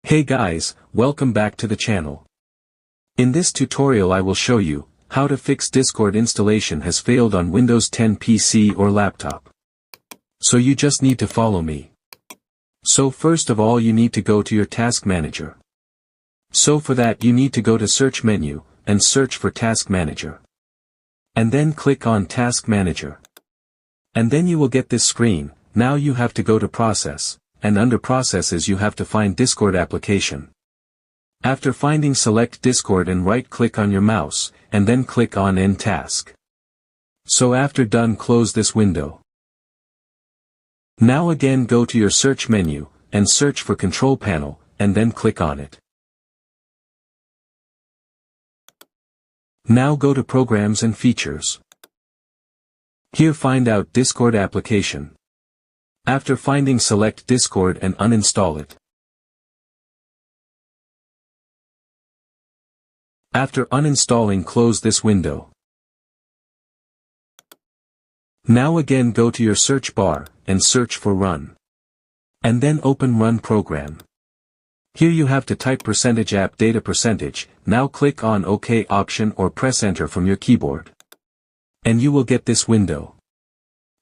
Hey guys, welcome back to the channel. In this tutorial I will show you how to fix Discord installation has failed on Windows 10 PC or laptop. So you just need to follow me. So first of all you need to go to your task manager. So for that you need to go to search menu and search for task manager. And then click on task manager. And then you will get this screen. Now you have to go to process. And under processes you have to find Discord application. After finding, select Discord and right-click on your mouse, and then click on End Task. So after done, close this window. Now again go to your search menu, and search for Control Panel, and then click on it. Now go to Programs and Features. Here find out Discord application. After finding, select Discord and uninstall it. After uninstalling, close this window. Now again go to your search bar and search for Run. And then open Run Program. Here you have to type %app data %. Now click on OK option or press Enter from your keyboard. And you will get this window.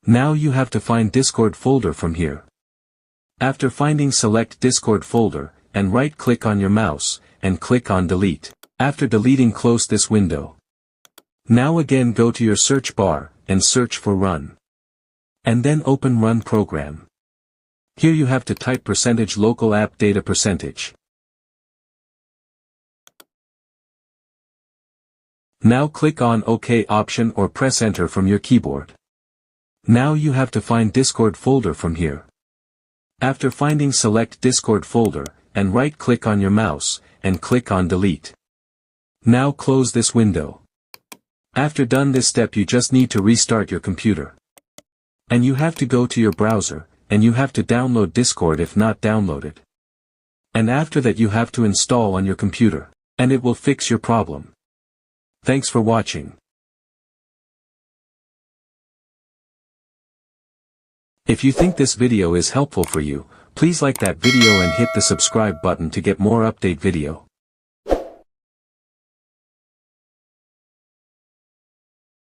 Now you have to find Discord folder from here. After finding, select Discord folder, and right-click on your mouse, and click on Delete. After deleting, close this window. Now again go to your search bar, and search for Run. And then open Run Program. Here you have to type %local app data %. Now click on OK option or press Enter from your keyboard. Now you have to find Discord folder from here. After finding, select Discord folder, and right-click on your mouse, and click on Delete. Now close this window. After done this step you just need to restart your computer. And you have to go to your browser, and you have to download Discord if not downloaded. And after that you have to install on your computer. And it will fix your problem. Thanks for watching. If you think this video is helpful for you, please like that video and hit the subscribe button to get more update video.